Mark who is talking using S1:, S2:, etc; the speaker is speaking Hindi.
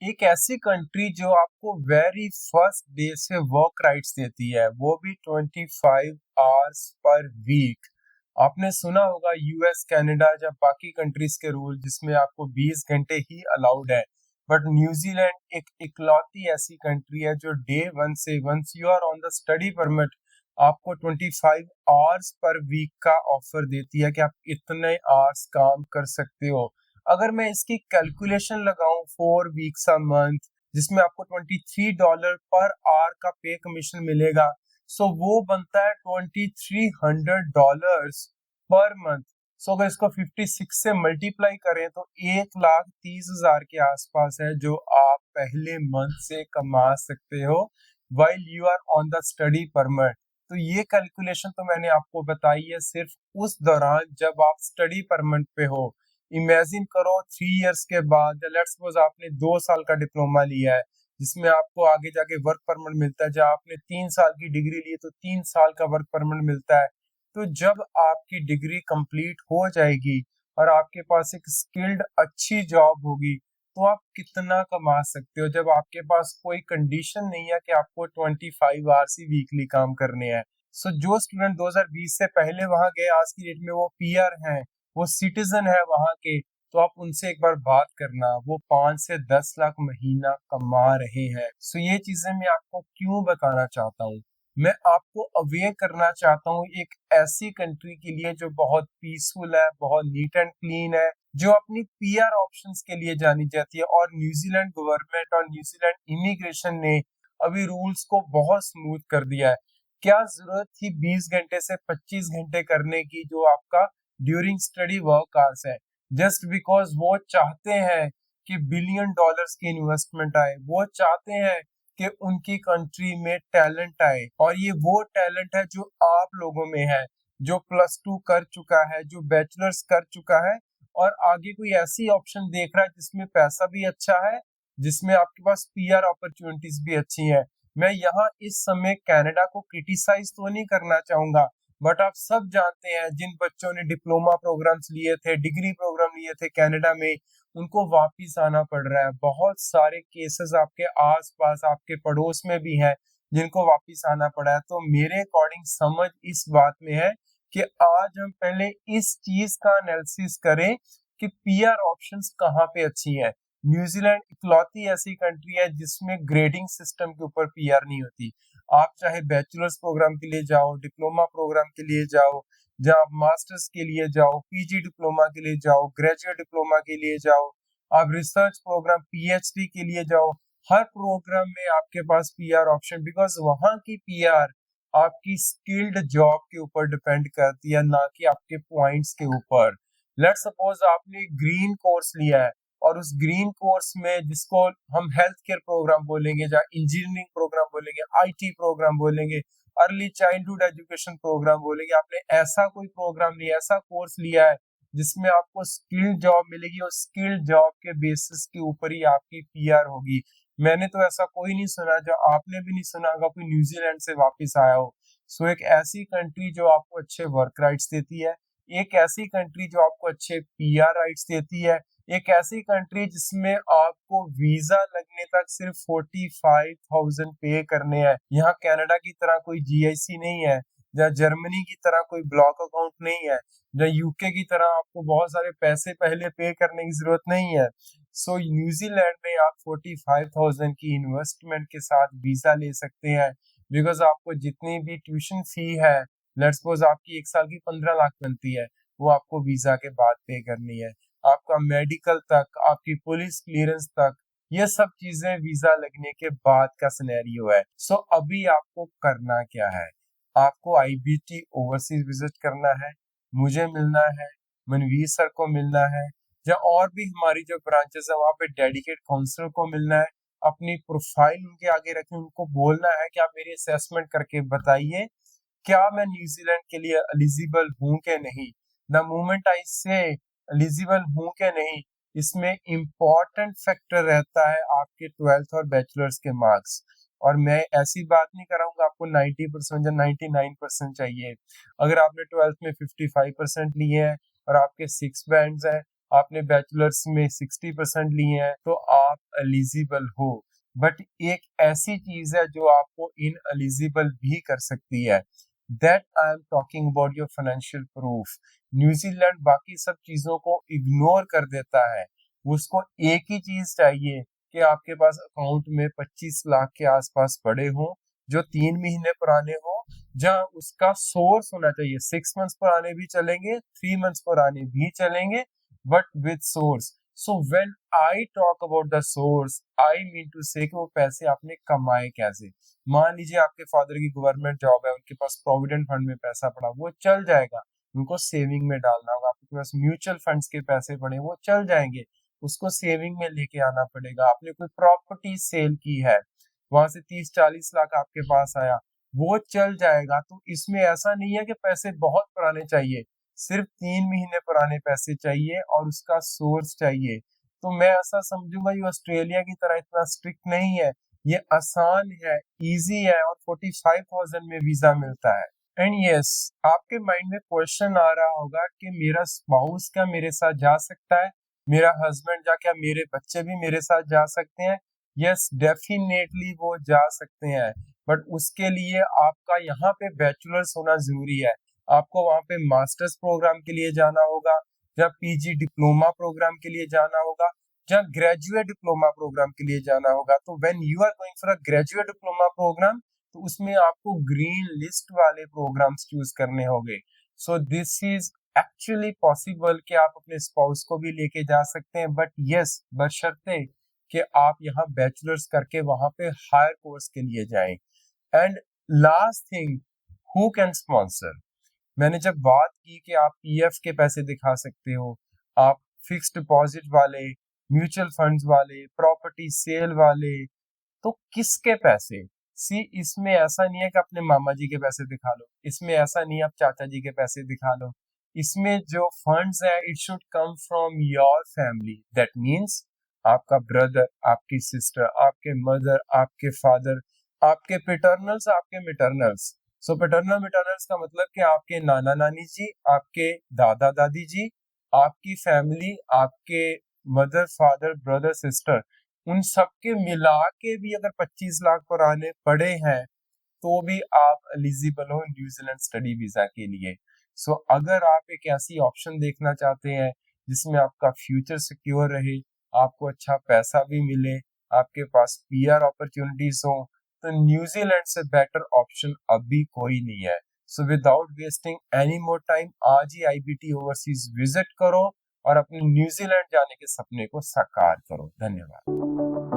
S1: एक ऐसी कंट्री जो आपको वेरी फर्स्ट डे से वर्क राइट्स देती है, वो भी 25 आवर्स पर वीक। आपने सुना होगा यूएस, कनाडा या बाकी कंट्रीज के रूल जिसमें आपको 20 घंटे ही अलाउड है। बट न्यूजीलैंड एक इकलौती ऐसी कंट्री है जो डे वन से, once you are on the study permit, आपको 25 आवर्स पर वीक का ऑफर देती है कि आप इतने आवर्स काम कर सकते हो। अगर मैं इसकी कैलकुलेशन लगाऊं 4 वीक्स अ मंथ, जिसमें आपको $23 पर आवर का पे कमीशन मिलेगा, सो वो बनता है $2300 पर मंथ। सो अगर इसको 56 से मल्टीप्लाई करें तो 1,30,000 के आसपास है जो आप पहले मंथ से कमा सकते हो while you are on the study permit. तो ये कैलकुलेशन तो मैंने आपको बताई है सिर्फ उस दौरान जब आप स्टडी परमिट पे हो। इमेजिन करो 3 इयर्स के बाद, लेट्स सपोज आपने 2 साल का डिप्लोमा लिया है जिसमें आपको आगे जाके वर्क परमिट मिलता है, जब आपने 3 साल की डिग्री ली तो 3 साल का वर्क परमिट मिलता है। तो जब आपकी डिग्री कंप्लीट हो जाएगी और आपके पास एक स्किल्ड अच्छी जॉब होगी, तो आप कितना कमा सकते हो जब आपके पास कोई कंडीशन नहीं है कि आपको 25 आवर्स ही वीकली काम करने हैं। सो जो स्टूडेंट 2020 से पहले वहां गए, आज की डेट में वो पीआर हैं, वो सिटीजन है वहां के, तो आप उनसे एक बार बात करना, वो 5 से 10 लाख महीना कमा रहे हैं। सो ये चीजें मैं आपको क्यों बताना चाहता हूँ, मैं आपको अवेयर करना चाहता हूँ एक ऐसी कंट्री के लिए जो बहुत पीसफुल है, बहुत नीट एंड क्लीन है, जो अपनी पीआर ऑप्शंस के लिए जानी जाती है। और न्यूजीलैंड गवर्नमेंट और न्यूजीलैंड इमिग्रेशन ने अभी रूल्स को बहुत स्मूथ कर दिया है। क्या जरूरत थी 20 घंटे से 25 घंटे करने की जो आपका ड्यूरिंग स्टडी वर्क आवर्स है? जस्ट बिकॉज वो चाहते हैं कि $1 बिलियन की इन्वेस्टमेंट आए, वो चाहते हैं कि उनकी कंट्री में टैलेंट आए, और ये वो टैलेंट है जो आप लोगों में है, जो +2 कर चुका है, जो बैचलर्स कर चुका है, और आगे कोई ऐसी ऑप्शन देख रहा है जिसमें पैसा भी अच्छा है, जिसमें आपके पास पीआर अपॉर्चुनिटीज भी अच्छी है। मैं यहाँ इस समय कनाडा को क्रिटिसाइज तो नहीं करना चाहूंगा, बट आप सब जानते हैं जिन बच्चों ने डिप्लोमा प्रोग्राम्स लिए थे, डिग्री प्रोग्राम लिए थे कनाडा में, उनको वापिस आना पड़ रहा है। बहुत सारे केसेस आपके आसपास, आपके पड़ोस में भी हैं जिनको वापिस आना पड़ा है। तो मेरे अकॉर्डिंग समझ इस बात में है कि आज हम पहले इस चीज का एनालिसिस करें कि पीआर ऑप्शंस कहाँ पे अच्छी है। न्यूजीलैंड इकलौती ऐसी कंट्री है जिसमें ग्रेडिंग सिस्टम के ऊपर पीआर नहीं होती। आप चाहे बैचलर्स प्रोग्राम के लिए जाओ, डिप्लोमा प्रोग्राम के लिए जाओ, जहाँ आप मास्टर्स के लिए जाओ, पीजी डिप्लोमा के लिए जाओ, ग्रेजुएट डिप्लोमा के लिए जाओ, आप रिसर्च प्रोग्राम पीएचडी के लिए जाओ, हर प्रोग्राम में आपके पास पीआर ऑप्शन, बिकॉज वहां की पीआर आपकी स्किल्ड जॉब के ऊपर डिपेंड करती है, ना कि आपके पॉइंट्स के ऊपर। लेट्स सपोज आपने ग्रीन कोर्स लिया है, और उस ग्रीन कोर्स में, जिसको हम हेल्थ केयर प्रोग्राम बोलेंगे, या इंजीनियरिंग प्रोग्राम बोलेंगे, आईटी प्रोग्राम बोलेंगे, अर्ली चाइल्डहुड एजुकेशन प्रोग्राम बोलेंगे, आपने ऐसा कोई प्रोग्राम लिया, ऐसा कोर्स लिया है जिसमें आपको स्किल्ड जॉब मिलेगी, और स्किल्ड जॉब के बेसिस के ऊपर ही आपकी पीआर होगी। मैंने तो ऐसा कोई नहीं सुना, जो आपने भी नहीं सुना होगा, कोई न्यूजीलैंड से वापस आया हो। सो एक ऐसी कंट्री जो आपको अच्छे वर्क राइट्स देती है, एक ऐसी कंट्री जो आपको अच्छे पीआर राइट्स देती है, एक ऐसी कंट्री जिसमें आपको वीजा लगने तक सिर्फ 45,000 पे करने हैं। यहाँ कनाडा की तरह कोई जीआईसी नहीं है, या जर्मनी की तरह कोई ब्लॉक अकाउंट नहीं है, या यूके की तरह आपको बहुत सारे पैसे पहले पे करने की जरूरत नहीं है। सो न्यूजीलैंड में आप 45,000 की इन्वेस्टमेंट के साथ वीजा ले सकते हैं, बिकॉज आपको जितनी भी ट्यूशन फी है, लेट्स सपोज आपकी 1 साल की 15 लाख बनती है, वो आपको वीजा के बाद पे करनी है। आपका मेडिकल तक, आपकी पुलिस क्लियरेंस तक, ये सब चीजें वीजा लगने के बाद का सिनेरियो है। सो अभी आपको करना क्या है, आपको आईबीटी ओवरसीज विजिट करना है, मुझे मिलना है, मनवीर सर को मिलना है, या और भी हमारी जो ब्रांचेस है वहाँ पे डेडिकेट काउंसलर को मिलना है, अपनी प्रोफाइल उनके आगे रखें, उनको बोलना है कि आप मेरी असेसमेंट करके बताइए क्या मैं न्यूजीलैंड के लिए एलिजिबल हूँ कि नहीं। द मोमेंट आई से एलिजिबल हूँ कि नहीं, इसमें इम्पोर्टेंट फैक्टर रहता है आपके 12th और बैचलर्स के मार्क्स। और मैं ऐसी बात नहीं कराऊंगा आपको 90% या 99% चाहिए। अगर आपने 12th में 55% लिए हैं और आपके 6 बैंड्स हैं, आपने बैचलर्स में 60% लिए हैं तो आप एलिजिबल हो। बट एक ऐसी चीज है जो आपको इन एलिजिबल भी कर सकती है, that I am talking about your financial proof. New Zealand बाकी सब चीजों को इग्नोर कर देता है, उसको एक ही चीज चाहिए कि आपके पास अकाउंट में 25 लाख के आसपास पड़े हों, जो 3 महीने पुराने हो, जहां उसका सोर्स होना चाहिए। 6 मंथ्स पुराने भी चलेंगे, 3 मंथ्स पुराने भी चलेंगे, but with source. So when I talk about the source, I mean to say कि वो पैसे आपने कमाए कैसे। मान लीजिए आपके फादर की गवर्नमेंट जॉब है, उनके पास प्रोविडेंट फंड में पैसा पड़ा, वो चल जाएगा, उनको सेविंग में डालना होगा। आपके पास म्यूचुअल फंड्स के पैसे पड़े, वो चल जाएंगे, उसको सेविंग में लेके आना पड़ेगा। आपने कोई प्रॉपर्टी सेल की है, वहां से 30-40 लाख आपके पास आया, वो चल जाएगा। तो इसमें ऐसा नहीं है कि पैसे बहुत पुराने चाहिए, सिर्फ 3 महीने पुराने पैसे चाहिए और उसका सोर्स चाहिए। तो मैं ऐसा समझूंगा ये ऑस्ट्रेलिया की तरह इतना स्ट्रिक्ट नहीं है, ये आसान है, इजी है और 45,000 में वीजा मिलता है। एंड यस, आपके माइंड में क्वेश्चन आ रहा होगा कि मेरा स्पाउस क्या मेरे साथ जा सकता है, मेरा हस्बैंड क्या मेरे बच्चे भी मेरे साथ जा सकते हैं? यस, डेफिनेटली वो जा सकते हैं, बट उसके लिए आपका यहाँ पे बैचलर्स होना जरूरी है। आपको वहाँ पे मास्टर्स प्रोग्राम के लिए जाना होगा, या पीजी डिप्लोमा प्रोग्राम के लिए जाना होगा, या ग्रेजुएट डिप्लोमा प्रोग्राम के लिए जाना होगा। तो when you are going for a graduate diploma programme, तो उसमें आपको ग्रीन लिस्ट वाले प्रोग्राम्स चूज करने होंगे। So this is actually possible कि आप अपने स्पाउस को भी लेके जा सकते हैं, बट यस, बशर्ते कि आप यहाँ बैचलर्स करके वहां पे हायर कोर्स के लिए जाएं। And last thing, who can sponsor. मैंने जब बात की कि आप पीएफ के पैसे दिखा सकते हो, आप फिक्स्ड डिपॉजिट वाले, म्यूचुअल फंड्स वाले, प्रॉपर्टी सेल वाले, तो किसके पैसे? सी, इसमें ऐसा नहीं है कि अपने मामा जी के पैसे दिखा लो, इसमें ऐसा नहीं है आप चाचा जी के पैसे दिखा लो। इसमें जो फंड्स है, it should come from your family. That means आपका ब्रदर, आपकी सिस्टर, आपके मदर, आपके फादर, आपके पिटर्नल्स, आपके मिटर्नल्स। सो पैटर्नल मिटर्नल्स का मतलब कि आपके नाना नानी जी, आपके दादा दादी जी, आपकी फैमिली, आपके मदर फादर ब्रदर सिस्टर, उन सबके मिला के भी अगर 25 लाख पुराने पड़े हैं तो भी आप एलिजिबल हो न्यूजीलैंड स्टडी वीजा के लिए। सो अगर आप एक ऐसी ऑप्शन देखना चाहते हैं जिसमें आपका फ्यूचर सिक्योर रहे, आपको अच्छा पैसा भी मिले, आपके पास पीआर अपॉर्चुनिटीज हो, तो न्यूजीलैंड से बेटर ऑप्शन अभी कोई नहीं है। So without wasting any more time, आज ही आईबीटी ओवरसीज विजिट करो और अपने न्यूजीलैंड जाने के सपने को साकार करो। धन्यवाद।